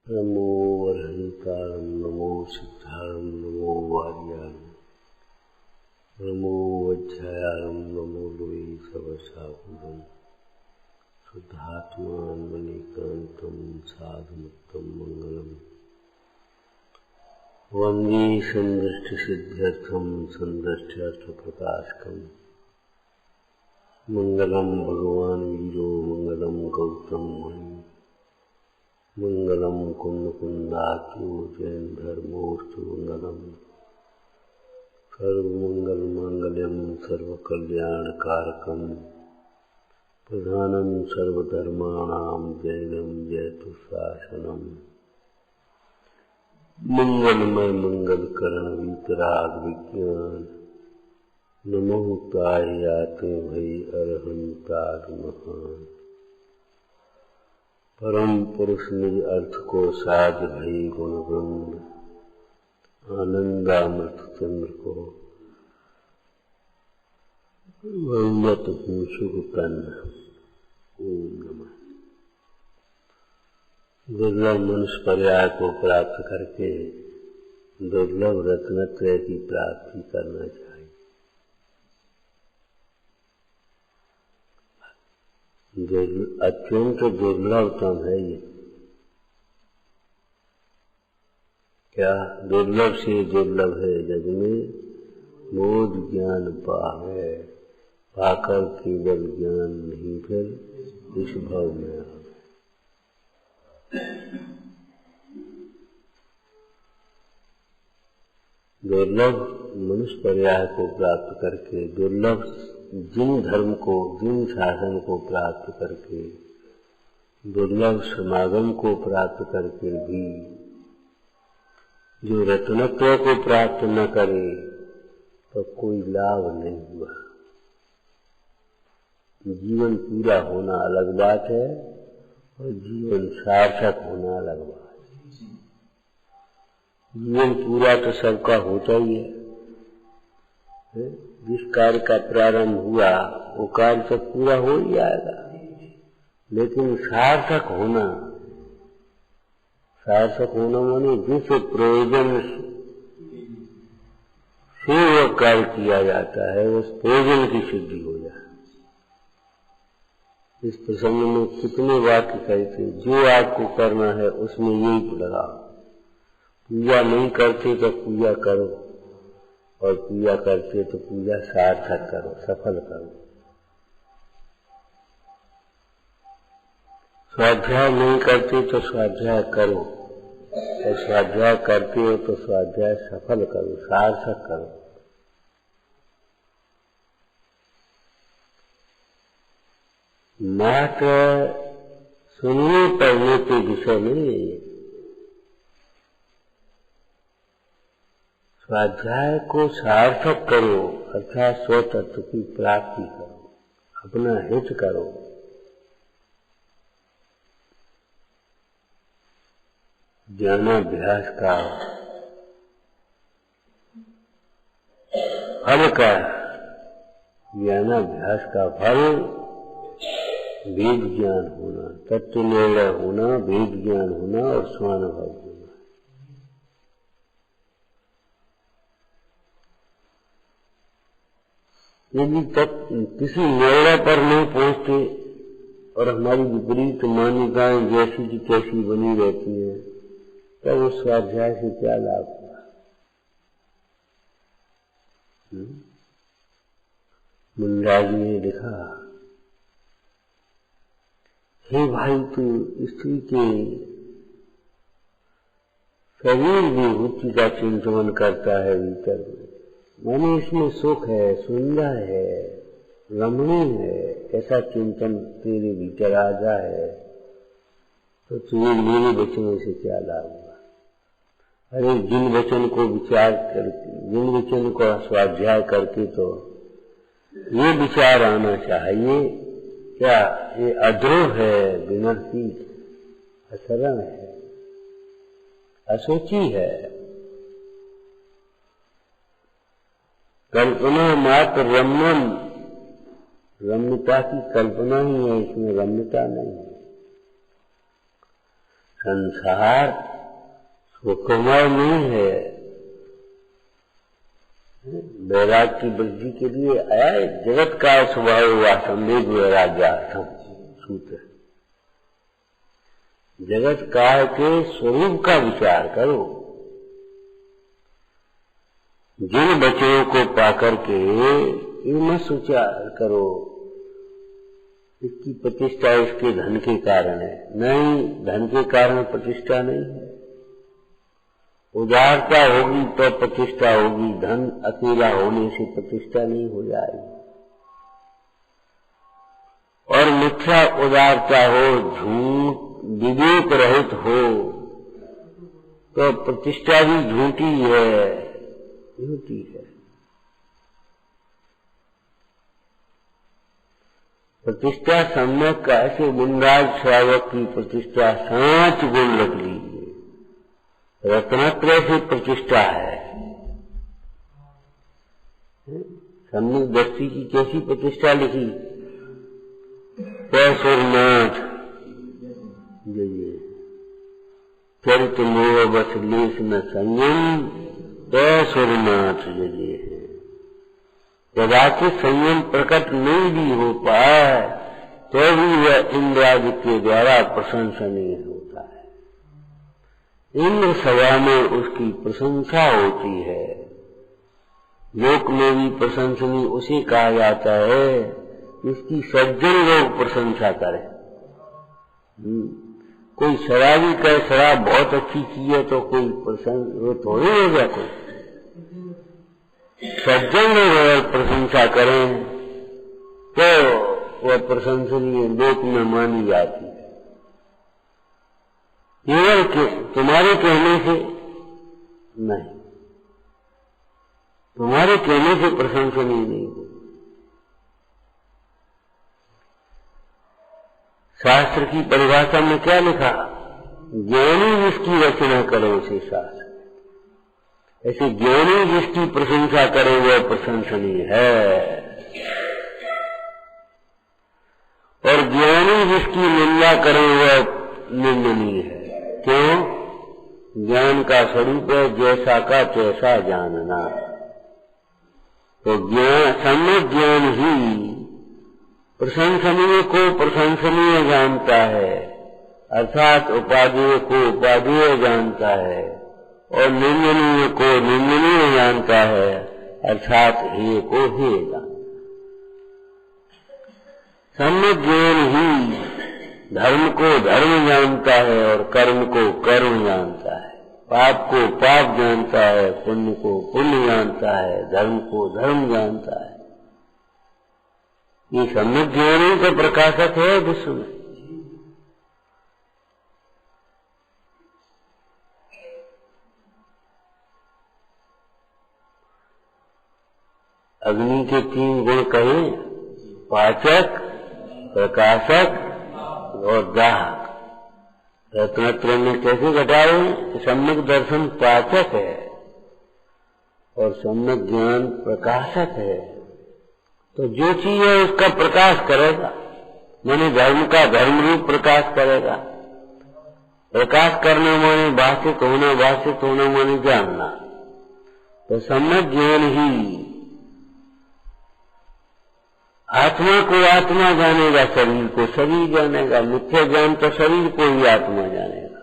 नमो अर्हन्तारं नमो सिद्धारं नमो वार्यारं नमो वज्रायारं नमो लोई सवसाकुलं शुद्धात्मान मणिकान्तं साधुमुक्तं मंगलम् वन्दे सन्दृष्टिसिद्ध्यर्थं सन्दृष्ट्यर्थप्रकाशकम् मंगलम भगवान वीरो मंगलम गौतम मुनि मंगलम कुंद कुंदाख्यो जैन धर्मोस्तु मंगलम सर्वमंगल मांगल्यम सर्वकल्याणकारकम प्रधानम सर्वधर्माणां जैनम जयतु शासनम मंगलमय मंगलकरण वीतराग विज्ञान नमो तायाते भई अरहंतार महान परम पुरुष निज अर्थ को साध भई गुण वृंद आनंदामृत चंद्र को वंदत शुभ कन्न। ओम नमः। दुर्लभ मनुष्य पर्याय को प्राप्त करके दुर्लभ रत्नत्रय की प्राप्ति करना चाहिए। अत्यंत दुर्लभतम है ये। क्या दुर्लभ से दुर्लभ है जग में बोध ज्ञान पावे, पाकर केवल ज्ञान नहीं फिर इस भाव में आवे। दुर्लभ मनुष्य पर्याय को प्राप्त करके दुर्लभ जिन धर्म को जिन शासन को प्राप्त करके दुर्लभ समागम को प्राप्त करके भी जो रत्नत्व को प्राप्त न करे तो कोई लाभ नहीं हुआ। जीवन पूरा होना अलग बात है और जीवन सार्थक होना अलग बात है। जीवन पूरा तो सबका होता ही है। जिस कार्य का प्रारंभ हुआ वो कार्य तो पूरा हो ही जाएगा, लेकिन सार्थक होना माने जिस प्रयोजन से वह कार्य किया जाता है उस प्रयोजन की सिद्धि हो जाए। इस प्रसंग में कितने वाक्य कहते, जो आपको करना है उसमें यही लगाओ। पूजा नहीं करते तो पूजा करो, और पूजा करते तो पूजा सार्थक करो, सफल करो। स्वाध्याय नहीं करते तो स्वाध्याय करो, और स्वाध्याय करते हो तो स्वाध्याय सफल करो, सार्थक करो। मात्र सुनने पढ़ने के विषय नहीं है। स्वाध्याय को सार्थक करो, अर्थात स्व तत्व की प्राप्ति करो, अपना हित करो। ज्ञानाभ्यास का फल वेद ज्ञान होना, तत्व निर्णय होना, वेद ज्ञान होना और स्वानुभव होना। यदि तक किसी निर्णय पर नहीं पहुंचते और हमारी विपरीत मान्यताएं जैसी की तैसी बनी रहती हैं, तब उस स्वाध्याय से क्या लाभ हुआ। मुंडा जी ने लिखा, हे भाई, तू स्त्री के शरीर विभूति का चिंतन करता है भीतर में, माने इसमें सुख है, सुंदर है, रमणीय है, ऐसा चिंतन तेरे भीतर आ जाए तो तुझे मेरे वचनों से क्या लाभ हुआ। अरे जिन वचन को विचार करके, जिन वचन को स्वाध्याय करके तो ये विचार आना चाहिए, क्या ये अद्रोह है, विनर्तिक, अशरण है, असोची है, कल्पना मात्र रम्यम, रम्यता की कल्पना ही है, इसमें रम्यता नहीं है। संसार सुखमय नहीं है। वैराग की वृद्धि के लिए आया है। जगत का स्वभाव हुआ संवेग वैराग्यार्थम सूत्र। जगत काल के स्वरूप का विचार करो। जिन वचनों को पाकर के मत विचार करो इसकी प्रतिष्ठा इसके धन के कारण है। नहीं, धन के कारण प्रतिष्ठा नहीं है। उदारता होगी तो प्रतिष्ठा होगी। धन अकेला होने से प्रतिष्ठा नहीं हो जाएगी। और मिथ्या उदारता हो, झूठ विवेक रहित हो तो प्रतिष्ठा भी झूठी है। प्रतिष्ठा सम्यक का ऐसे मुंडाज श्रावक की प्रतिष्ठा 5 गुण रख लीजिए। रत्नत्रय से प्रतिष्ठा है। सम्यक दृष्टि की कैसी प्रतिष्ठा लिखी? पैसुरनाथ चरित मोह बस लेस न संयम पैसुरनाथ जजे है। कदाचित संयम प्रकट नहीं भी हो पाए तो भी वह इंद्रादि के द्वारा प्रशंसनीय होता है। इंद्र सभा में उसकी प्रशंसा होती है। लोक में भी प्रशंसनीय उसे कहा जाता है इसकी सज्जन लोग प्रशंसा करें। कोई शराबी कहे शराब बहुत अच्छी चीज है तो कोई वो थोड़ी हो गया। कोई सज्जन लोग प्रशंसा करें तो वह प्रशंसनीय लोक में मानी जाती है। केवल तुम्हारे कहने से नहीं, तुम्हारे कहने से प्रशंसनीय नहीं हो। शास्त्र की परिभाषा में क्या लिखा? ज्ञानी जिसकी रचना करे उसे शास्त्र। ऐसे ज्ञानी जिसकी प्रशंसा करे वह प्रशंसनीय है। और ज्ञानी जिसकी निंदा करे वह निंदनीय है। क्यों? ज्ञान का स्वरूप है जैसा का तैसा जानना। तो ज्ञान, सम्यक ज्ञान ही प्रशंसनीय को प्रशंसनीय जानता है, अर्थात उपादेय को उपादेय जानता है और निंदनीय को निंदनीय जानता है, अर्थात हेय को हेय जानता है। सम्यक ज्ञान ही धर्म को धर्म जानता है और कर्म को कर्म जानता है, पाप को पाप जानता है, पुण्य को पुण्य जानता है, धर्म को धर्म जानता है। ये सम्यक ज्ञानी का प्रकाशक है विश्व में। अग्नि के 3 गुण कहे, पाचक, प्रकाशक और दाहक। रत्नत्रय में कैसे घटाए? सम्यक दर्शन पाचक है और सम्यक ज्ञान प्रकाशक है। तो जो चीज है उसका प्रकाश करेगा, माने धर्म का धर्म रूप प्रकाश करेगा। प्रकाश करना माने भाषित होना माने जानना। तो सम्यक ज्ञान ही आत्मा को आत्मा जानेगा, शरीर को शरीर जानेगा। मिथ्या ज्ञान तो शरीर को ही आत्मा जानेगा।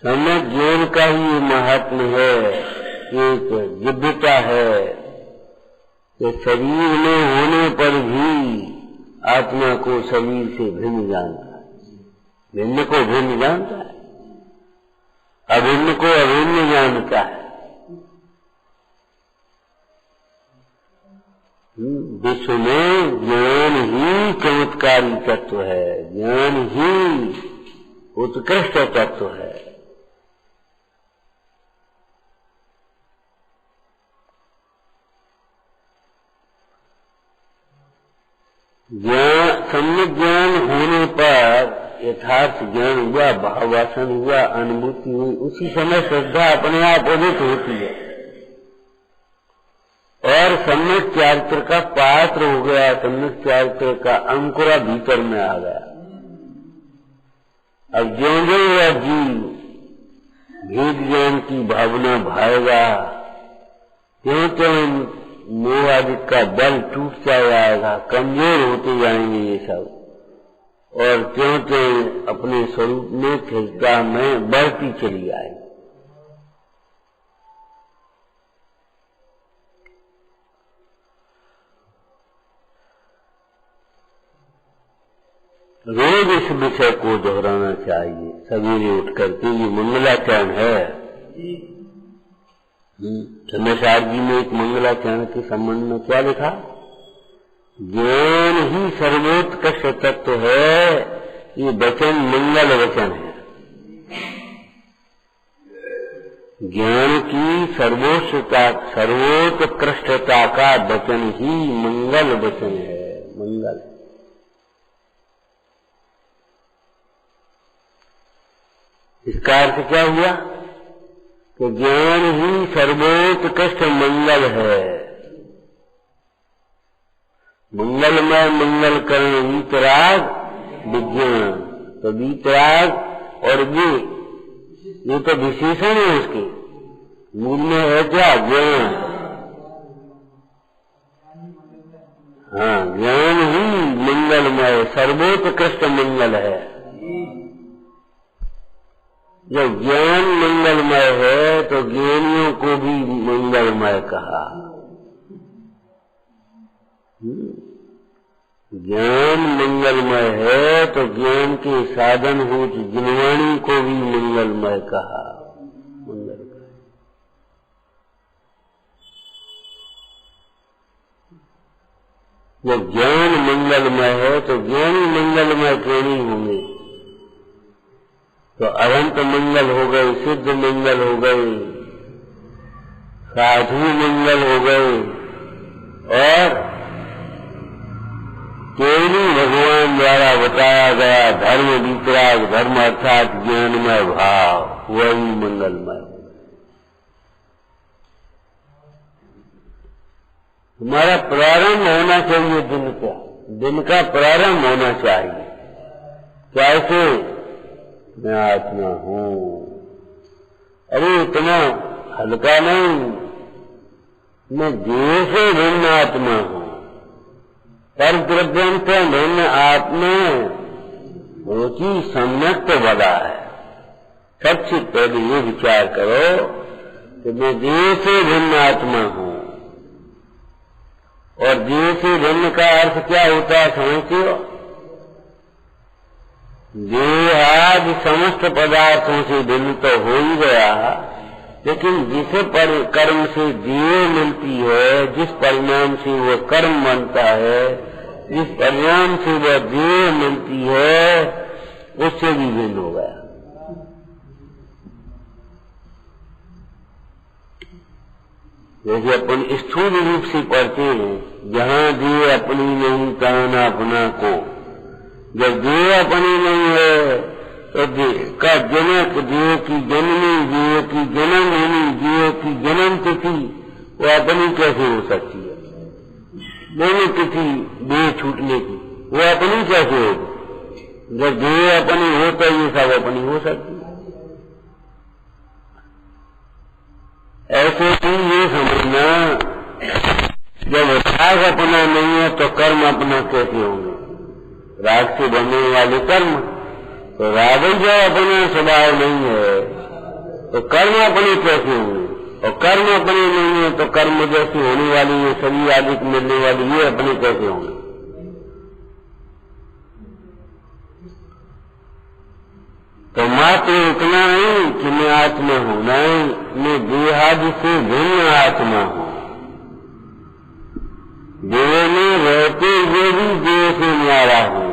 सम्यक ज्ञान का ही महात्म्य है, एक दिव्यता है कि शरीर में होने पर भी आत्मा को शरीर से भिन्न जानता है, भिन्न को भिन्न जानता है, अभिन्न को अभिन्न जानता है। विश्व में ज्ञान ही चमत्कारी तत्व है, ज्ञान ही उत्कृष्ट तत्व है। सम्यक ज्ञान होने पर यथार्थ ज्ञान हुआ, भाववासन हुआ, अनुभूति हुई, उसी समय श्रद्धा अपने आप उदित होती है और सम्यक चारित्र का पात्र हो गया, सम्यक चारित्र का अंकुरा भीतर में आ गया। अब ज्यों ज्यों वह जीव भेद ज्ञान की भावना भाएगा, त्यों त्यों मोह आदि का बल टूटता जाएगा, कमजोर होते जाएंगे ये सब, और त्यों त्यों अपने स्वरूप में स्थिरता में बढ़ती चली आएगी। रोज इस विषय को दोहराना चाहिए सवेरे उठ करके। ये मंगलाचरण है। चंद्रशेखर जी ने एक मंगलाचरण के संबंध में क्या लिखा? ज्ञान ही सर्वोत्कृष्ट तत्व है, ये वचन मंगल वचन है। ज्ञान की सर्वोत्कृष्टता का वचन ही मंगल वचन है। मंगल इसका अर्थ क्या हुआ? तो ज्ञान ही सर्वोत्कृष्ट मंगल है। मंगलमय मंगल करण वीतराग विज्ञान। तो वीतराग और ये तो विशेषण है उसके, मूल में है क्या? ज्ञान। हाँ, ज्ञान ही मंगलमय सर्वोत्कृष्ट मंगल है। जब ज्ञान मंगलमय है तो ज्ञानियों को भी मंगलमय कहा। ज्ञान मंगलमय है तो ज्ञान के साधन हो जिनवाणी को भी मंगलमय कहा। मंगलमय जब ज्ञान मंगलमय है तो ज्ञानी मंगलमय क्यों नहीं होंगे? तो अनंत मंगल हो गए, सिद्ध मंगल हो गए, साधु मंगल हो गए, और केवली भगवान द्वारा बताया गया धर्म वितराग, धर्म अर्थात ज्ञानमय भाव, वही मंगलमय। हमारा प्रारंभ होना चाहिए दिन का प्रारंभ होना चाहिए। कैसे? मैं आत्मा हूँ। अरे इतना हल्का नहीं, मैं देह से भिन्न आत्मा हूँ। पर द्रव्यम से भिन्न आत्मा रुचि सम्यक तो बड़ा है। सबसे पहले ये विचार करो कि मैं देह से भिन्न आत्मा हूँ। और देह से भिन्न का अर्थ क्या होता है समझते हो? देह आदि समस्त पदार्थों से भिन्न तो हो ही गया, लेकिन जिस कर्म से देह मिलती है, जिस परिणाम से वह कर्म बनता है, जिस परिणाम से वह देह मिलती है, उससे भी भिन्न हो गया। जैसे अपन स्थूल रूप से पढ़ते हैं, जहाँ देह अपनी नहीं तहाँ अपना को। जब देह अपनी नहीं है तो देह का जनक, देह की जननी, देह की जन्म होनी, देह की जन्म तिथि वो अपनी कैसे हो सकती है? दोनों तिथि देह छूटने की वो अपनी कैसे होगी? जब देह अपनी हो तो ये सब अपनी हो सकती है। ऐसे ही ये समझना, जब राग अपना नहीं है तो कर्म अपना कैसे होंगे? राग से बनने वाले कर्म, तो राग ही जो अपना स्वभाव नहीं है तो कर्म अपने कैसे होंगे? और कर्म अपने नहीं है तो कर्म जैसी होने वाली ये सभी आदि को मिलने वाली ये अपने कैसे होंगे? तो मात्र इतना नहीं कि मैं आत्मा हूं, नहीं, मैं देहादि से भिन्न आत्मा हूं। देह में रहते हुए भी देह से न्यारा हूं।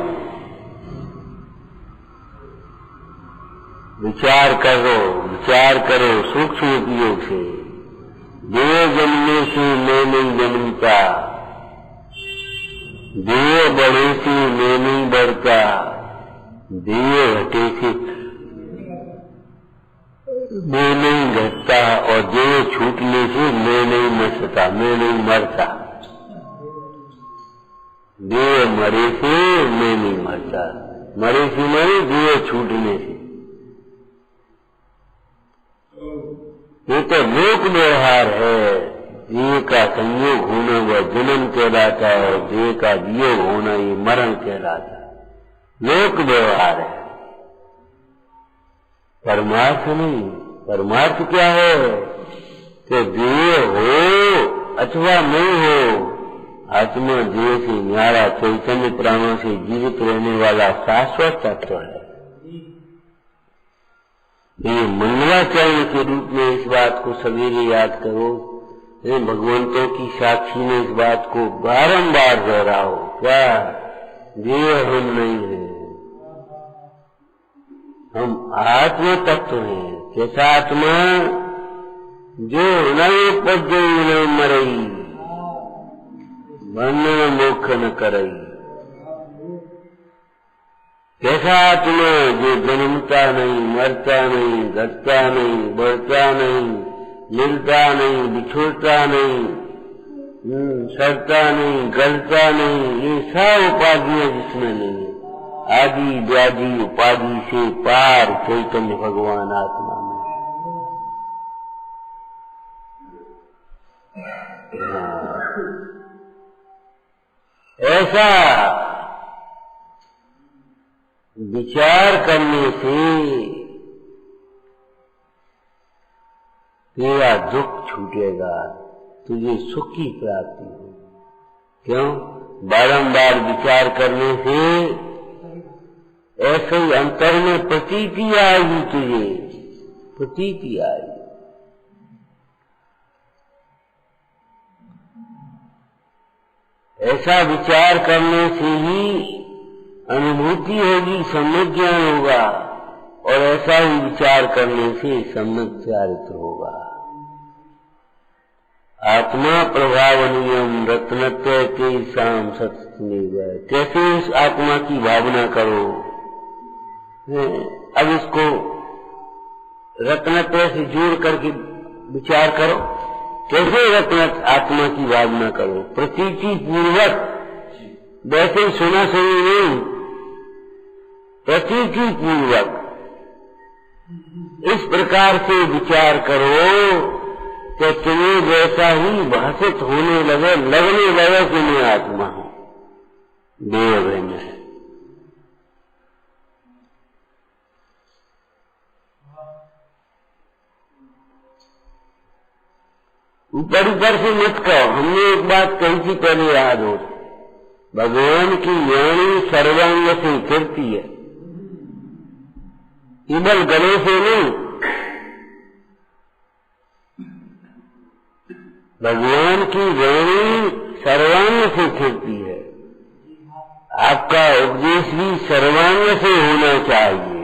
विचार करो सूक्ष्म उपयोग से। देह जन्मने से मैं नहीं जन्मता, देह बढ़े से मैं नहीं बढ़ता, देह घटे से मैं नहीं घटता, और देह छूटने से मैं नहीं मरता, मैं नहीं मरता। देह मरे से मैं नहीं मरता, मरे से मरे दिए छूटने से। ये तो लोक व्यवहार है। देह का संयोग होना वह जन्म कहलाता है, देह का वियोग होना ये मरण कहलाता है। लोक व्यवहार है, परमार्थ नहीं। परमार्थ क्या है कि देह हो अथवा नहीं हो, आत्मा देह से न्यारा चैतन्य प्राणों से जीवित रहने वाला शाश्वत तत्व है। ये मंगलाचरण के रूप में इस बात को सवेरे याद करो। भगवंतों की साक्षी में इस बात को बारंबार दोहराओ। क्या देह हम नहीं है, हम आत्म तत्व हैं। कैसा आत्मा? जो नहीं उपजो न मरई, बंधन मोक्ष न करई। कैसा आत्मा? जो जन्मता नहीं, मरता नहीं, घटता नहीं, बढ़ता नहीं, मिलता नहीं, बिछुड़ता नहीं, सड़ता नहीं, गलता नहीं। ये सब उपाधियां जिसमें नहीं है। आदि व्याधि उपाधि से पार चैतन्य भगवान आत्मा में। ऐसा विचार करने से तेरा दुख छूटेगा, तुझे सुख की प्राप्ति हो। क्यों? बारंबार विचार करने से ऐसे ही अंतर में प्रतीति आएगी, तुझे प्रतीति आएगी। ऐसा विचार करने से ही अनुभूति होगी, सम्यक ज्ञान होगा, और ऐसा ही विचार करने से सम्यक चारित्र होगा। आत्मा प्रभावनीयम रत्नत्व के शाम सत्य। कैसे इस आत्मा की भावना करो? अब इसको रत्नत्व से जोड़ करके विचार करो। कैसे रत्न आत्मा की भावना करो? प्रतीति पूर्वक, वैसे ही सुना सुनी नहीं, प्रतीति पूर्वक इस प्रकार से विचार करो कि तुम्हें वैसा ही भाषित होने लगे, लगने लगे कि मैं आत्मा हूं, देह में है। ऊपर ऊपर से मत कहो। हमने एक बात कही थी पहले, याद हो, भगवान की वाणी सर्वांग से फिरती है, केवल गले से नहीं। भगवान की वाणी सर्वांग से फिरती है। आपका उपदेश भी सर्वांग से होना चाहिए।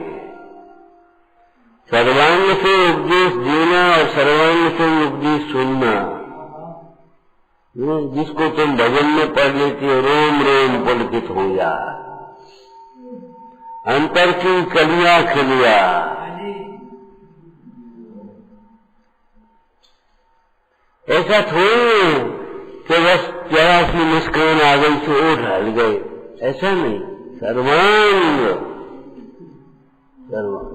सर्वांग से उपदेश देना और सर्वांग से उपदेश सुनना। जिसको तुम भजन में पढ़ लेते हो, रोम रोम पुलकित हो जा, अंतर की कलियां खिलिया। ऐसा थोड़ी कि बस जरा सी मुस्कान आ गई तो ओढ़ हल गए, ऐसा नहीं। सर्वांग सर्वांग,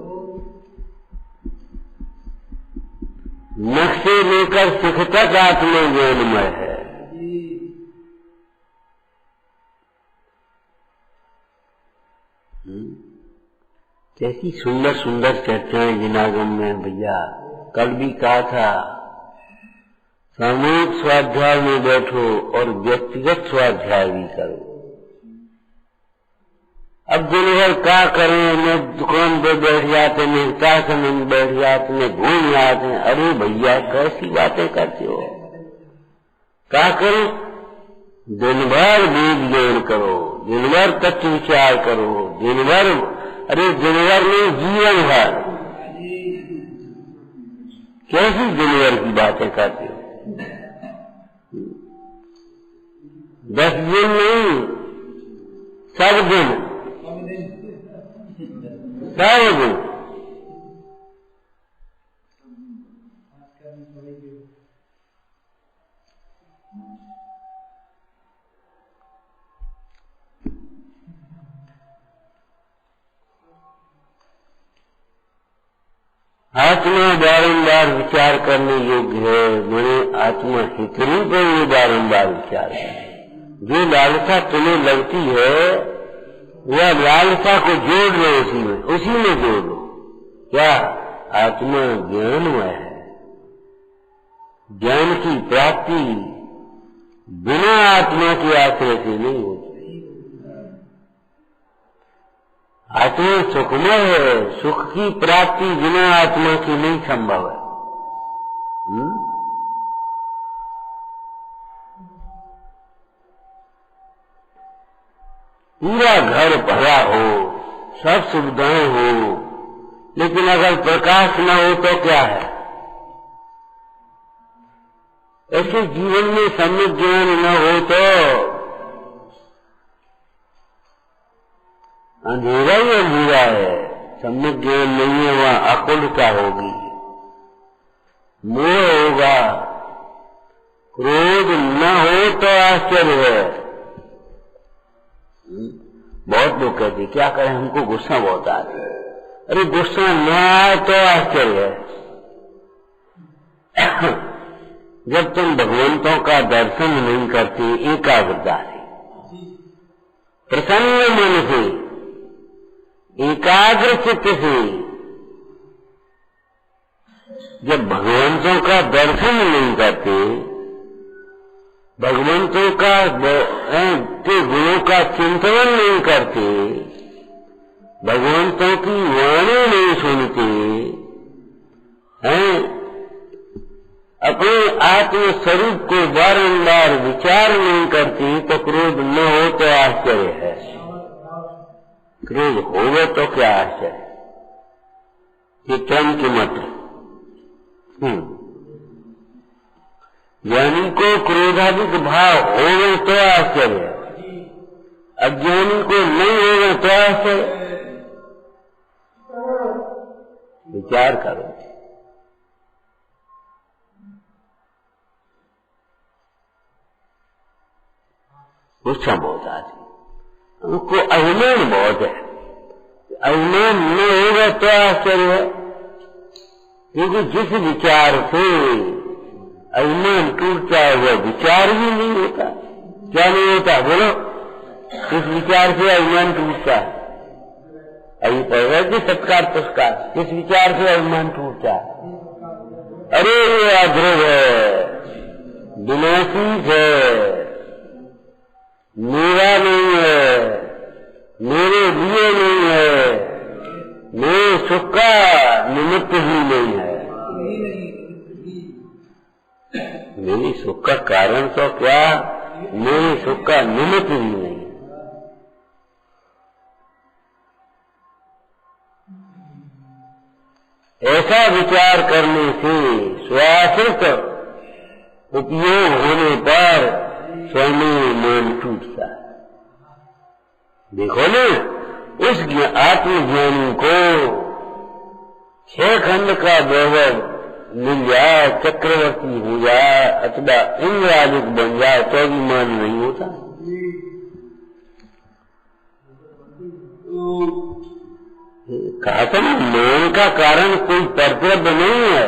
नख से लेकर सुख तक आत्मा ज्ञानमय है। कैसी सुंदर सुंदर चर्चाएं जिनागम में भैया। कल भी कहा था, सामूहिक स्वाध्याय में बैठो और व्यक्तिगत स्वाध्याय भी करो। अब दिन भर क्या करें, न दुकान पे बैठ जाते, न शासन में बैठ जाते, न घूम जाते हैं। अरे भैया कैसी बातें करते हो? क्या करो? दिन भर वेद ज्ञान करो, दिन भर तत्व विचार करो, दिन भर, अरे दिन भर नहीं, जीवन भर। कैसी दिन भर की बातें करते हो? 10 दिन नहीं, सब दिन, सब दिन। आत्मा बारंबार विचार करने योग्य है, मैंने आत्मा हितनी पर ये बारंबार विचार है। जो लालसा तुम्हें लगती है वह लालसा को जोड़ लो, उसी में जोड़ लो। क्या आत्मा ज्ञानमय है, ज्ञान की प्राप्ति बिना आत्मा के आश्रय से नहीं होती। आत्मा सुखमय है, सुख की प्राप्ति बिना आत्मा की नहीं संभव है। पूरा घर भरा हो, सब सुविधाएं हो, लेकिन अगर प्रकाश न हो तो क्या है? ऐसे जीवन में सम्यक ज्ञान न हो तो अंधेरा ही अंधेरा है। सम्यक ज्ञान नहीं है, वहां अकुलता होगी, मोह होगा, क्रोध न हो तो आश्चर्य है। बहुत लोग कहते क्या करें, हमको गुस्सा बहुत आता है। अरे गुस्सा न आए तो आश्चर्य है। जब तुम भगवंतों का दर्शन नहीं करते एकाग्रता से, प्रसन्न मन से, एकाग्र चित्त से, जब भगवंतों का दर्शन नहीं करते, भगवंतों का के गुणों का चिंतन नहीं करते, भगवंतों की वाणी नहीं सुनते हैं, अपने आत्म स्वरूप को बारंबार विचार नहीं करते, तो क्रोध न हो तो आश्चर्य है। क्रोध होगा तो क्या आश्चर्य? चित्रम की मत। ज्ञानी को क्रोधाधिक भाव होगा तो आश्चर्य, अज्ञानी को नहीं होगा तो आश्चर्य। विचार करो। गुस्सा बहुत आती, उनको अभिमान बहुत है। अभिमान न होगा तो आश्चर्य है, क्योंकि जिस विचार से अभिमान टूटता है वह विचार भी नहीं होता। क्या नहीं होता बोलो? किस विचार से अभिमान टूटता है? अभी पढ़ कि सत्कार पुरस्कार, किस विचार से अभिमान टूटता है? अरे ये अध्रुव है, विनाशी है, मेरा नहीं है, मेरे लिए नहीं है, मेरे सुख का निमित्त ही नहीं है। मेरी सुख का कारण तो क्या, मेरे सुख का निमित्त ही नहीं। ऐसा विचार करने से स्वाश्रित उपयोग होने पर स्वयं मन टूटता है। देखो न, उस आत्मज्ञानी को 6 खंड का वैभव मिल जाए, चक्रवर्ती हो जाए अथवा इंद्रादिक बन जाए तो भी मान नहीं होता। कहा था ना, मान का कारण कोई परद्रव्य नहीं है,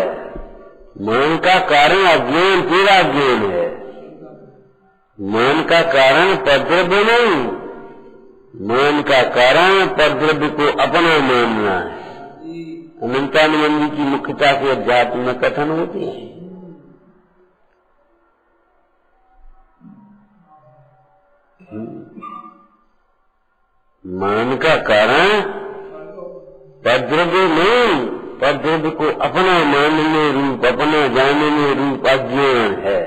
मान का कारण अज्ञान, तेरा अज्ञान है। मान का कारण परद्रव्य नहीं, मान का कारण परद्रव्य को अपना मानना है। अनंतानंद की मुख्यता से अध्यात्म में कथन होती है। मान का कारण परद्रव्य नहीं, परद्रव्य को अपना मानने रूप, अपना जानने रूप अज्ञान है।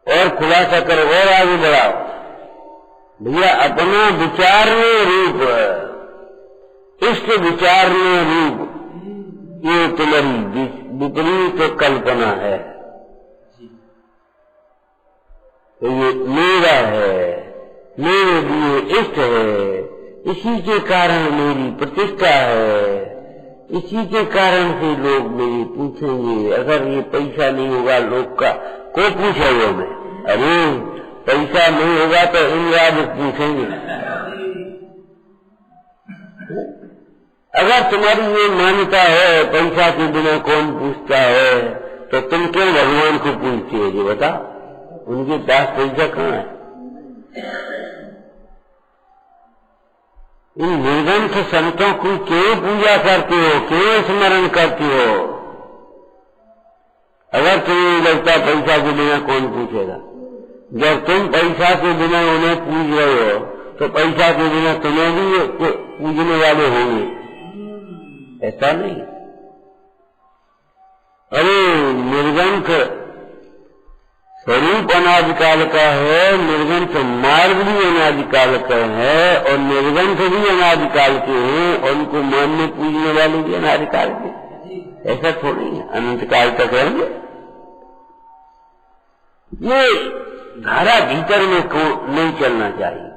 और खुलासा करो और आगे बढ़ाओ भैया, अपना विचारने रूप, इष्ट विचारने रूप, ये तुम्हारी विपरीत कल्पना है। तो ये मेरा है, मेरे लिए इष्ट है, इसी के कारण मेरी प्रतिष्ठा है, इसी के कारण से लोग मेरे पूछेंगे। अगर ये पैसा नहीं होगा लोग का को पूछेगा मैं, अरे पैसा नहीं होगा तो इंद्रादिक पूछेंगे। अगर तुम्हारी ये मान्यता है पैसा के बिना कौन पूछता है, तो तुम क्यों भगवान को पूछते हो? जी बता, उनके पास पैसा कहाँ है? इन निर्गंथ संतों की क्यों पूजा करते हो, क्यों स्मरण करते हो? अगर तुम्हें लगता पैसा के बिना कौन पूछेगा, जब तुम पैसा के बिना उन्हें पूछ रहे हो तो पैसा के बिना तुम्हें भी पूजने वाले होंगे, ऐसा नहीं। अरे निर्गंथ स्वरूप अनादिकाल का है, निर्गंथ मार्ग भी अनादिकाल का है, और निर्गंथ भी अनादिकाल के हैं, और उनको मानने पूजने वाले भी अनादिकाल के। ऐसा थोड़ी है अनंत काल तक रहेंगे। ये धारा भीतर में नहीं चलना चाहिए।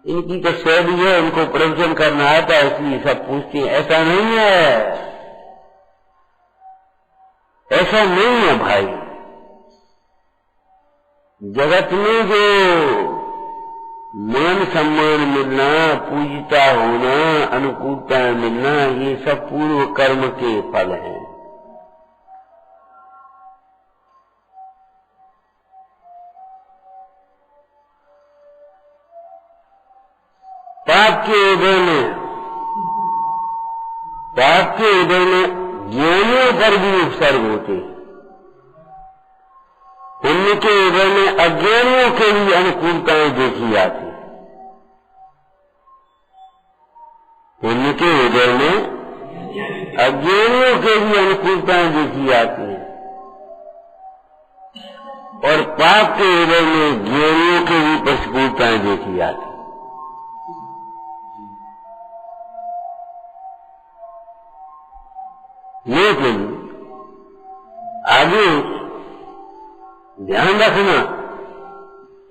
इनकी तो शैली है, उनको प्रवचन करना आता है इसलिए सब पूछते हैं, ऐसा नहीं है, ऐसा नहीं है भाई। जगत में जो मान सम्मान मिलना, पूजिता होना, अनुकूलता मिलना, ये सब पूर्व कर्म के फल हैं। पाप के उदय में ज्ञानियों पर भी उपसर्ग होते, पुण्य के उदय में अज्ञानियों के भी अनुकूलताएं देखी जाती। पुण्य के उदय में अज्ञानियों के भी अनुकूलताएं देखी जाती हैं, और पाप के उदय में ज्ञानियों के भी प्रतिकूलताएं देखी जाती। लेकिन आगे ध्यान रखना,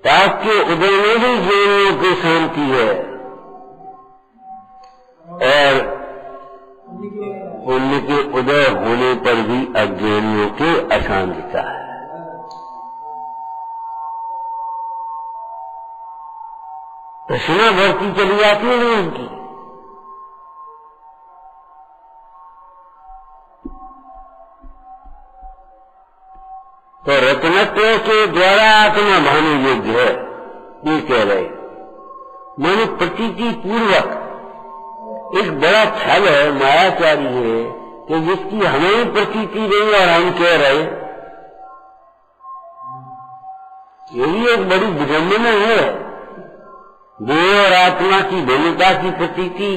पाप के उदय में भी ज्ञानियों की शांति है, और पुण्य के उदय होने पर भी अज्ञानियों की अशांतिता है। तृष्णा बढ़ती चली जाती है नहीं उनकी। तो रत्नत्व के द्वारा आत्मा भानु योग्य है, ये कह रहे। मानो प्रतीति पूर्वक एक बड़ा छल है, मायाचारी है, कि जिसकी हमें प्रतीति नहीं और हम कह रहे। यही एक बड़ी विडंबना है। देह और आत्मा की भिन्नता की प्रतीति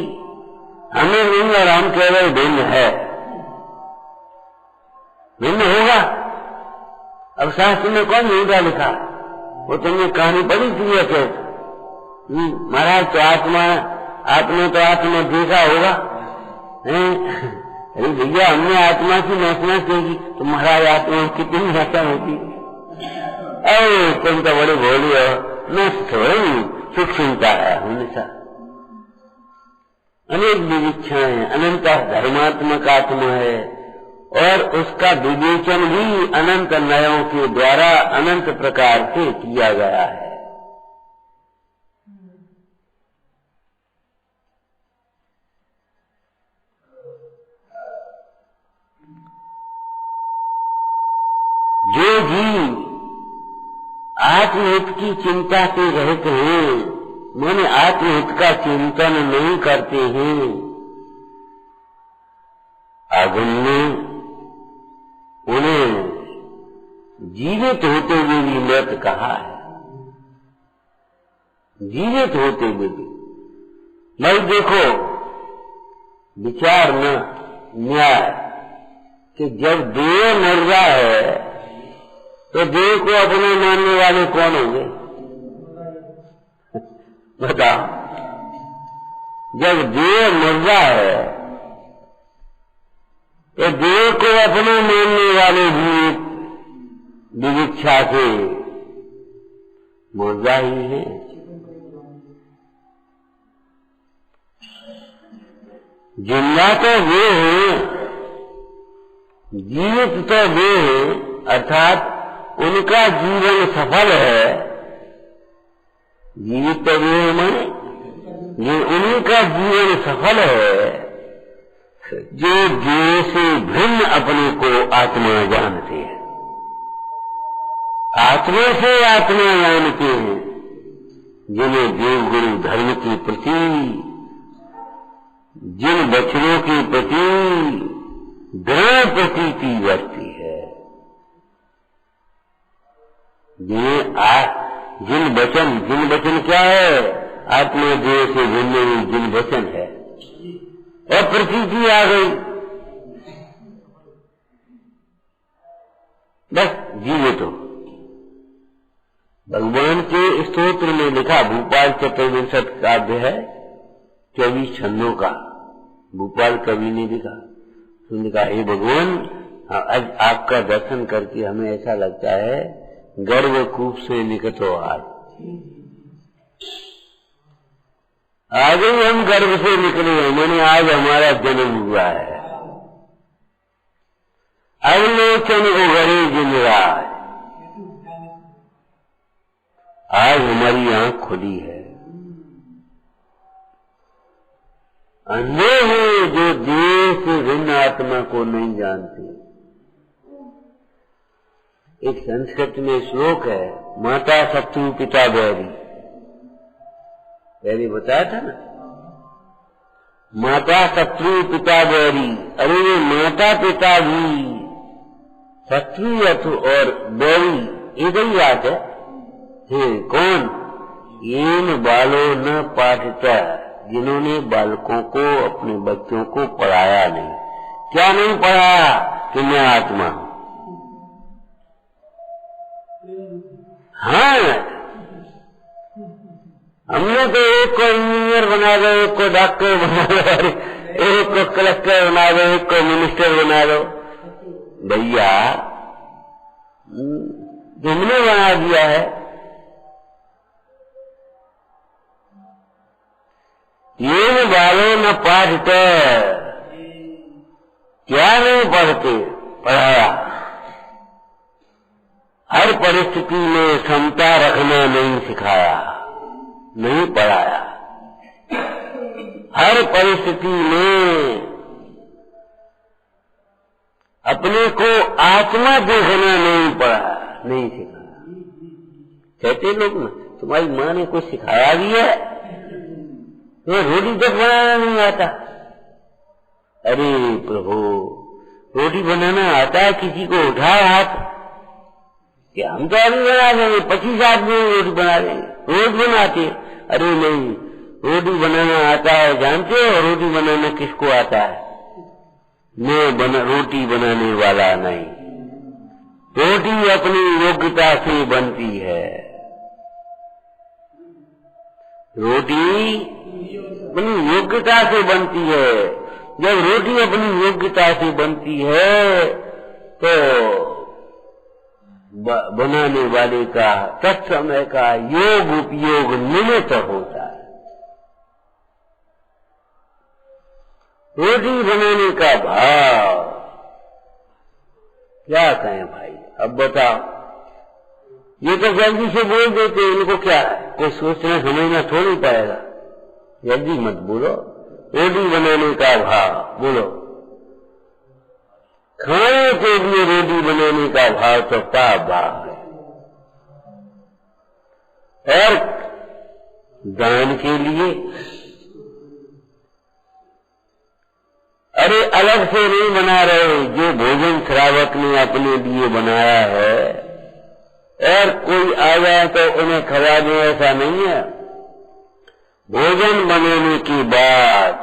हमें नहीं और हम कह रहे भिन्न है। भिन्न होगा। अब शास्त्र में कौन झूठा लिखा? वो तुमने कहानी पढ़ी थी या क्या? महाराज तो आपने तो आत्मा देखा होगा। अरे भैया, हमने आत्मा की महसना की तो महाराज आत्मा कितनी महत्ता होती। अरे तुम तो बड़े भोली हो, मैं थोड़ी सूक्ष्मता है हमेशा। अनेक विविक्षाएं, अनंत धर्मात्मक आत्मा है, और उसका विवेचन भी अनंत न्यायों के द्वारा अनंत प्रकार से किया गया है। जो जीव आत्महित की चिंता से रहित हैं, माने आत्महित का चिंतन नहीं करते हैं, आगम में उन्हें जीवित होते हुए भी मृत कहा है। जीवित होते हुए भी भाई देखो, विचार न न्याय कि जब देह मर रहा है तो देह को अपने मानने वाले कौन होंगे? बताओ। जब देह मर रहा है तो देह को अपने मानने वाले भी विविक्षा से मुर्दा ही है। जिंदा तो वे हैं, जीवित तो वे हैं, अर्थात उनका जीवन सफल है। जीवित तो वे माने ये उन्हीं का जीवन सफल है जो जीव से भिन्न अपने को आत्मा जानते हैं, आत्मा से आत्मा जानते हैं, जिन्हें देव गुरु धर्म के प्रति, जिन वचनों के प्रति दृढ़ प्रतीति बढ़ती है, जिन वचन क्या है, आत्मा देव से भिन्न जिन वचन है और प्रतीति आ गई, बस जीवे तो। भगवान के स्तोत्र में लिखा, भूपाल चतुर्विंशत काव्य है 24 छंदों का, भूपाल कवि ने लिखा। तुमने कहा हे भगवान, आज आपका दर्शन करके हमें ऐसा लगता है गर्व कूप से निकलो आज ही हम गर्व से निकले हैं, मैंने आज हमारा जन्म हुआ है, अवलोकन को गरे जिंदराज, आज हमारी आंख खुली है। अंधे हैं जो देह से भिन्न आत्मा को नहीं जानते। एक संस्कृत में श्लोक है, माता शत्रु पिता बैरी, पहले बताया था ना, माता शत्रु पिता बैरी। अरे ये माता पिता भी शत्रु और बैरी एक ही बात है। कौन? इन बालों न पाठता, जिन्होंने बालकों को, अपने बच्चों को पढ़ाया नहीं। क्या नहीं पढ़ाया? कि मैं आत्मा हूं। हाँ, हमने तो एक को इंजीनियर बना दो, एक को डॉक्टर बना दो, एक को कलेक्टर बना दो, एक को मिनिस्टर बना दो। भैया तुमने बना दिया है। ये बालों न पाठते, क्या नहीं पढ़ते? पढ़ाया। हर परिस्थिति में क्षमता रखना नहीं सिखाया, नहीं पढ़ाया। हर परिस्थिति में अपने को आत्मा देखना नहीं पढ़ा, नहीं सिखाया। कहते लोग ना, तुम्हारी माँ ने कुछ सिखाया भी है, तुम्हें रोटी तक बनाना नहीं आता। अरे प्रभु, रोटी बनाना आता है? किसी को उठाए हाथ कि हम तो अभी बना देंगे, 25 आदमी रोटी बना देंगे, रोज बनाते। अरे नहीं, रोटी बनाना आता है जानते हो? रोटी बनाना किसको आता है? मैं रोटी बनाने वाला नहीं। रोटी अपनी योग्यता से बनती है। रोटी अपनी योग्यता से बनती है। जब रोटी अपनी योग्यता से बनती है तो बनाने वाले का तत्समय का योग उपयोग निमित्त होता है। रोटी बनाने का भाव क्या कहें भाई? अब बताओ, ये तो जल्दी से बोल देते, इनको क्या है? कोई सोचना समझना थोड़ी पाएगा। जल्दी मत बोलो। रोटी बनाने का भाव बोलो। खाने के लिए रोटी बनाने का भाव तो पाप भाव है। और दान के लिए अरे अलग से नहीं बना रहे, जो भोजन श्रावक ने अपने लिए बनाया है और कोई आ जाए तो उन्हें खवा दे, ऐसा नहीं है। भोजन बनाने के बाद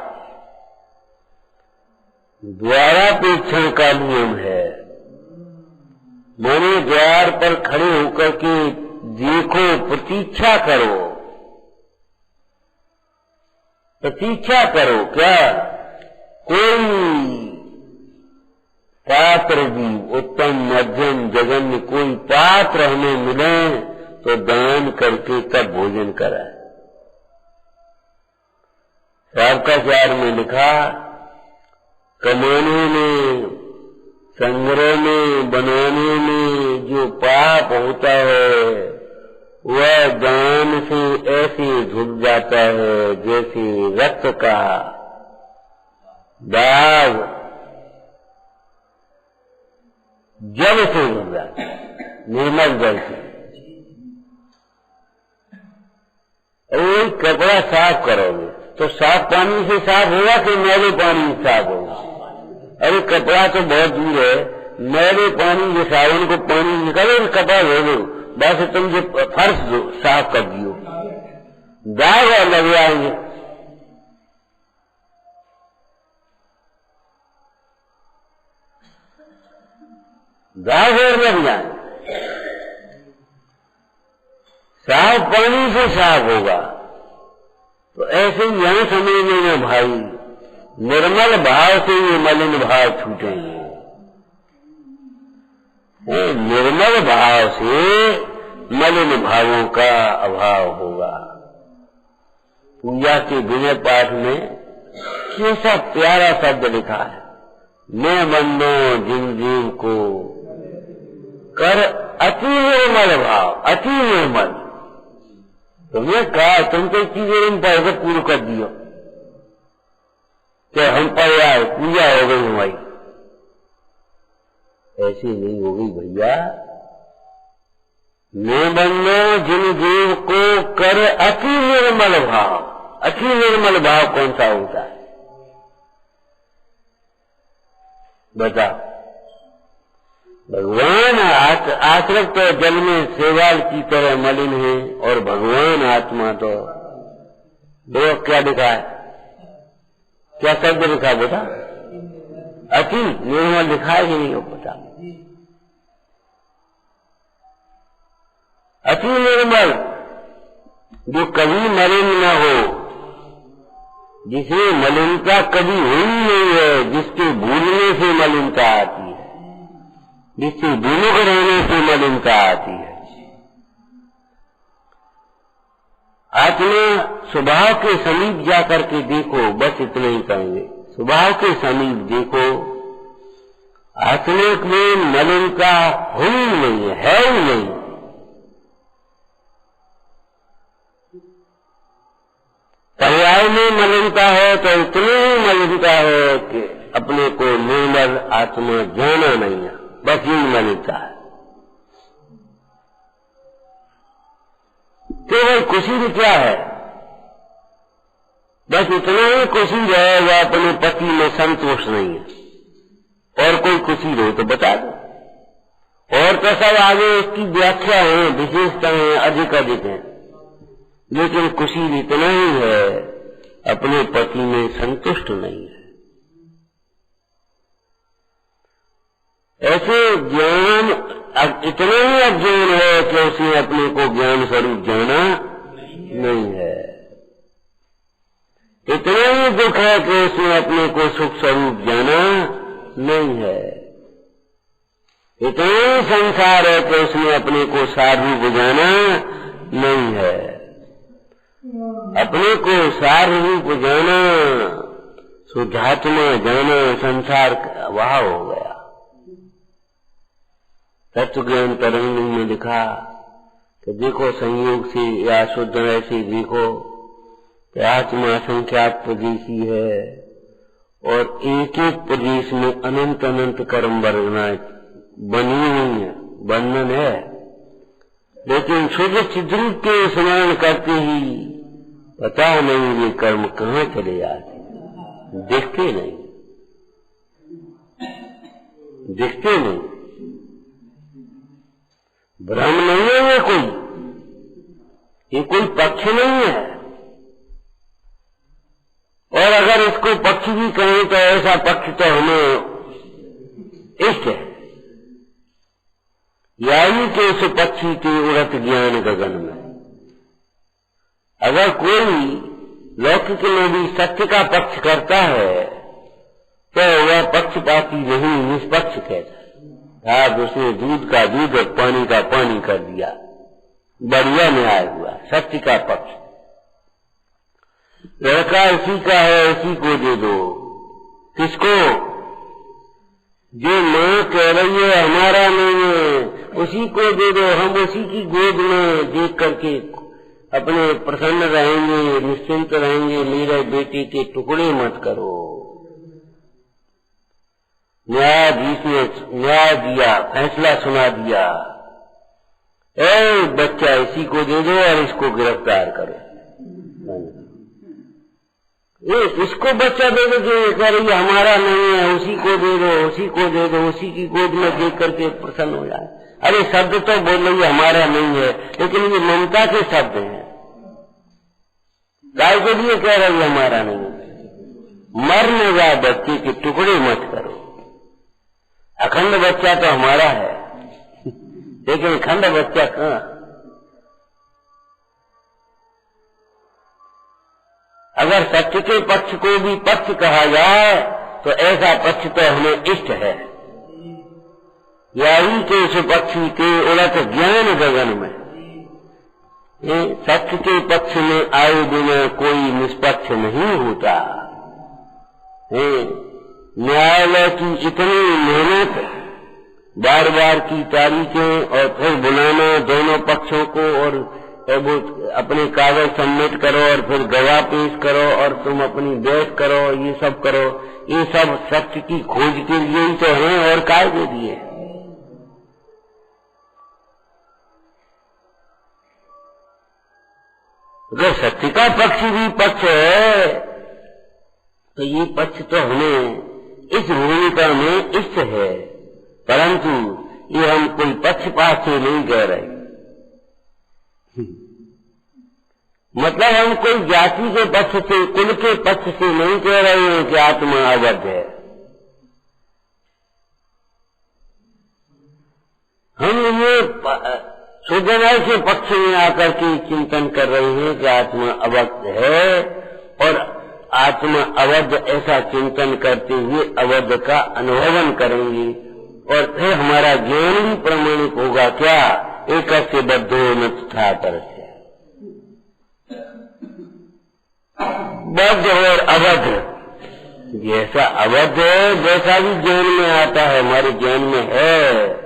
द्वारापेक्षण का नियम है। माने द्वार पर खड़े होकर के देखो, प्रतीक्षा करो, प्रतीक्षा करो। क्या कोई पात्र भी, उत्तम मध्यम जघन्य कोई पात्र हमें मिले तो दान करके तब भोजन कराए। शार्काचार्य में लिखा, कमाने में, संग्रह में, बनाने में जो पाप होता है वह ज्ञान से ऐसे झुक जाता है जैसे रक्त का दाग जल से झुक जाता है, निर्मल जल से। वही कपड़ा साफ करोगे तो साफ पानी से साफ होगा कि मैले पानी से साफ होगा? अरे कपड़ा तो बहुत दूर है, मैले पानी जो साबुन को पानी निकालो तो कपड़ा धो दो, बस तुम जो फर्श दो साफ कर दियो, दाग और लग जाएंगे। दाग और लग जाएंगे। साफ पानी से साफ होगा। तो ऐसे यहां समझ लेना भाई, निर्मल भाव से ये मलिन भाव छूटेंगे। निर्मल भाव से मलिन भावों का अभाव होगा। पूजा के विनय पाठ में कैसा प्यारा शब्द लिखा है, मैं बंदो जिन जीव को कर अति निर्मल भाव, अति निर्मल। तुमने कहा तुम तो चीजें पढ़कर पूर्ण कर दियो कि हम पर यार पूजा हो गई हमारी। ऐसी नहीं हो गई भैया। मैं बंदो जिन जीव को कर अति निर्मल भाव। अति निर्मल भाव कौन सा होता है बताओ? भगवान आश्रय तो जल में सेवाल की तरह मलिन है, और भगवान आत्मा तो दो क्या लिखा है, क्या शब्द लिखा बेटा? अति निर्मल लिखा है कि नहीं हो पता? अति निर्मल जो कभी मलिन न हो, जिसमें मलिनता कभी हुई नहीं है, जिसके भूलने से मलिनता आती है, जिससे विमुख रहने से मलिनता आती है। आत्मा स्वभाव के समीप जाकर के देखो, बस इतना ही कहेंगे। स्वभाव के समीप देखो, आत्मा में मलिनता हुई नहीं है ही नहीं। पर्याय में मलिनता है तो इतनी ही मलिनता है कि अपने को निर्मल आत्मा जाना नहीं है, बस यही मलिनता है। केवल खुशी भी क्या है, बस इतना ही खुशी रहेगा, अपने पति में संतोष नहीं है। और कोई खुशी रहे तो बता दो, और तो सब आगे इसकी व्याख्या है, विशेषता है, अधिक अधिक है। लेकिन खुशी इतना ही है, अपने पति में संतुष्ट नहीं है। ऐसे ज्ञान इतना ही अज्ञान है कि उसने अपने को ज्ञान स्वरूप जाना नहीं है। इतना ही दुख है कि उसने अपने को सुख स्वरूप जाना नहीं है। इतना ही संसार है कि उसने अपने को सारूप जाना नहीं है। अपने को सारूप जाना, शुद्धात्मा जाना, संसार का अभाव हो गया। तत्व ज्ञान तरंग में लिखा कि देखो संयोग से या शुद्ध ऐसे देखो कि आत्मा संख्यात प्रदेशी है, और एक एक प्रदेश में अनंत अनंत कर्म बनी हुई है, बंधन है। लेकिन शुद्ध चिद्रूप के स्मरण करते ही पता नहीं ये कर्म कहाँ चले जाते, दिखते नहीं, दिखते नहीं। भ्रम नहीं है ये कोई पक्ष नहीं है। और अगर इसको पक्ष भी कहें तो ऐसा पक्ष तो हमें इष्ट है, यानी कि उस पक्षी के उड़त ज्ञान गगन में। अगर कोई लौकिक में भी सत्य का पक्ष करता है तो वह पक्षपाती नहीं, निष्पक्ष कहता है। आज उसने दूध का दूध और पानी का पानी कर दिया, बढ़िया न्याय हुआ, सत्य का पक्ष। लड़का इसी का है, इसी को दे दो। किसको? जो माँ कह रही है हमारा नहीं है, उसी को दे दो, हम उसी की गोद में देख करके अपने प्रसन्न रहेंगे, निश्चिंत रहेंगे। मेरे बेटे के टुकड़े मत करो। न्यायाधीश ने न्याय दिया, फैसला सुना दिया, ए बच्चा इसी को दे दो और इसको गिरफ्तार करो। ये इसको बच्चा दे दो जो कह रही हमारा नहीं है, उसी को दे दो, उसी को दे दो, उसी की गोद में देख करके प्रसन्न हो जाए। अरे शब्द तो बोल रही हमारा नहीं है, लेकिन ये ममता के शब्द हैं। गाय के लिए कह रही हमारा नहीं है। मरने जाए बच्चे के टुकड़े मत करो। अखंड बच्चा तो हमारा है, लेकिन खंड बच्चा कहाँ। अगर सत्य के पक्ष को भी पक्ष कहा जाए तो ऐसा पक्ष तो हमें इष्ट है। यारी के सुपक्षी के उलट ज्ञान गगन में, सत्य के पक्ष में आए बिना कोई निष्पक्ष नहीं होता। न्यायालय की इतनी मेहनत, बार बार की तारीखें और फिर बुलाना दोनों पक्षों को, और वो अपने कागज सबमिट करो और फिर गवाह पेश करो और तुम अपनी बहस करो, ये सब करो। ये सब सत्य की खोज के लिए ही तो है, और काय के लिए। अगर सत्य का पक्ष भी पक्ष है तो ये पक्ष तो हमें इस भूमिका में इष्ट है, परंतु ये हम कोई पक्षपात से नहीं कह रहे। मतलब हम कोई जाति के पक्ष से, कुल के पक्ष से नहीं कह रहे हैं कि आत्मा अवध है। हम ये शुद्धनाय के पक्ष में आकर के चिंतन कर रहे हैं कि आत्मा अवध है, और आत्मा अवध ऐसा चिंतन करते हुए अवध का अनुभवन करेंगे, और फिर हमारा ज्ञान भी प्रमाणिक होगा। क्या एक से बद्धो न था तरस्य, बद्ध और अवध, जैसा अवध है वैसा भी ज्ञान में आता है, हमारे ज्ञान में है।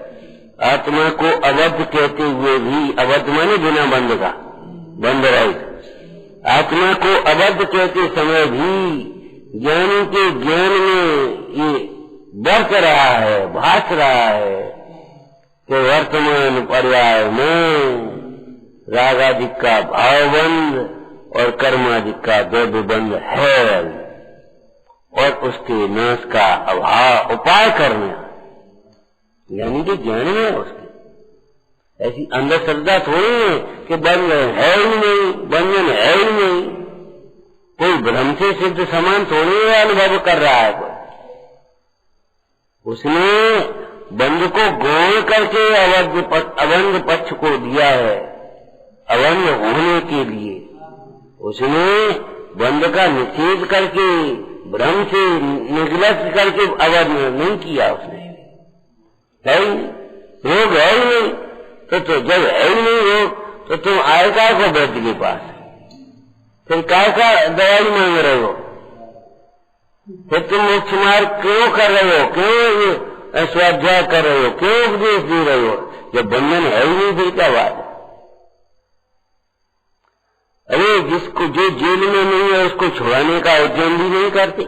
आत्मा को अवध कहते हुए भी, अवध माने बिना बंध का, बंध रहित। आत्मा को अवध कहते समय भी ज्ञानी के ज्ञान में ये बरत रहा है, भास रहा है कि वर्तमान पर्याय में रागादिक का भावबंध और कर्मादिक का द्रव्यबंध है, और उसके नाश का उपाय करना यानी कि ज्ञान में है उसके। ऐसी अंधश्रद्धा थोड़ी है कि बंधन है ही नहीं, बंधन है ही नहीं। कोई भ्रम से सिद्ध समान थोड़ी अनुभव कर रहा है कोई। उसने बंध को गौण करके अबंध पक्ष को दिया है, अबंध होने के लिए। उसने बंध का निषेध करके, भ्रम से निगलत करके अवध नहीं किया। उसने है ही रोग है ही नहीं, तो जब है ही नहीं रोग तो तुम आए काय को वैद्य के पास, फिर काय का दवाई मांग रहे हो, फिर तुम मोक्ष मार्ग क्यों कर रहे हो, क्यों स्वाध्याय कर रहे हो, क्यों उपदेश दे रहे हो, जब बंधन है ही नहीं फिर क्या बात। अरे जिसको जो जेल में नहीं है उसको छुड़ाने का उद्यम भी नहीं करते।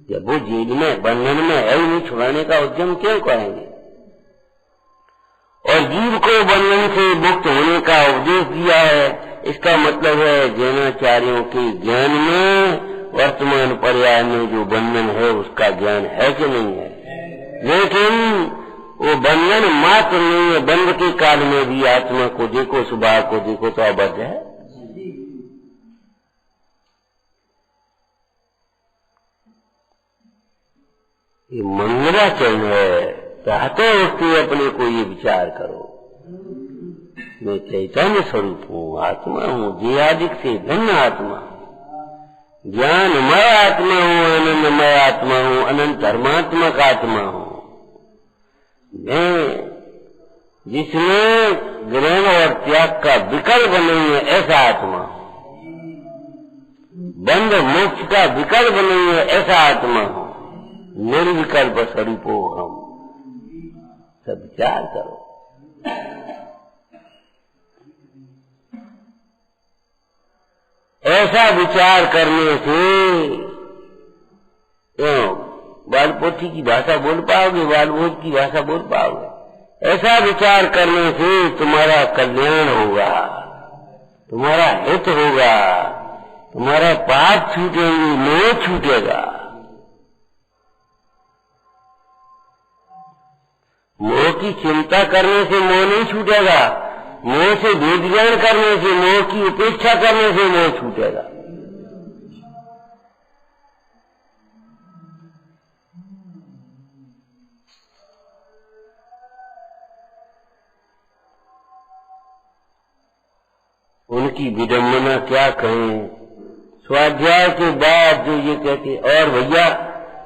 जब वो जेल में बंधन में है ही नहीं, छुड़ाने का उद्यम क्यों करेंगे। और जीव को बंधन से मुक्त होने का उपदेश दिया है। इसका मतलब है जैनाचार्यों के ज्ञान में वर्तमान पर्याय में जो बंधन है उसका ज्ञान है कि नहीं है। लेकिन वो बंधन मात्र नहीं है, बंध के काल में भी आत्मा को देखो, स्वभाव को देखो तो अबद्ध है। ये मंगलाचरण है, चाहते उसके अपने को ये विचार करो, मैं चैतन्य स्वरूप हूँ, आत्मा हूँ, देहादिक से भिन्न आत्मा हूँ, ज्ञानमय आत्मा हूँ, आनंदमय आत्मा हूँ, अनंत धर्मात्मक आत्मा हूँ। मैं जिसमें ग्रहण और त्याग का विकल्प नहीं है ऐसा आत्मा हूँ, बंध मोक्ष का विकल्प नहीं है ऐसा आत्मा हूँ। निर्विकल्प स्वरूपो हम। सब विचार करो। ऐसा विचार करने से बाल पोथी की भाषा बोल पाओगे, बाल भोज की भाषा बोल पाओगे। ऐसा विचार करने से तुम्हारा कल्याण होगा, तुम्हारा हित होगा, तुम्हारा पाप छूटेंगे, मोह छूटेगा। मोह की चिंता करने से मोह नहीं छूटेगा, मोह से भेद ज्ञान करने से, मोह की उपेक्षा करने से मोह छूटेगा। उनकी विडम्बना क्या कहें। स्वाध्याय के बाद जो ये कहते, और भैया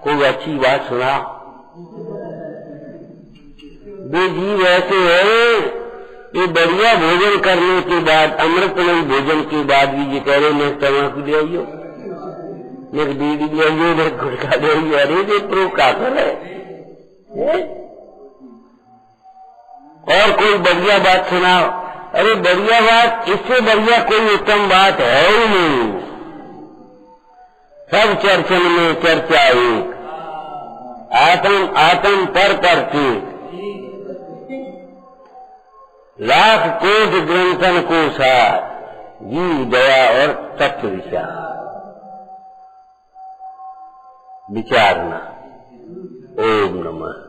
कोई अच्छी बात सुना। वे जीव ऐसे है कि बढ़िया भोजन करने के बाद, अमृतमय भोजन के बाद भी ये कह रहे मैं तम्बाकू ले आइयो, मैं बीड़ी ले आइयो, मैं गुटखा ले आइयो। अरे ये प्रो का कर है। और कोई बढ़िया बात सुनाओ। अरे बढ़िया बात, इससे बढ़िया कोई उत्तम बात है ही नहीं। सब चर्चन में चर्चा एक, आत्म आत्म पर ठीक, लाख कोट ग्रंथन को साथ, जीव दया और तत्व विचारना। ओम नमः।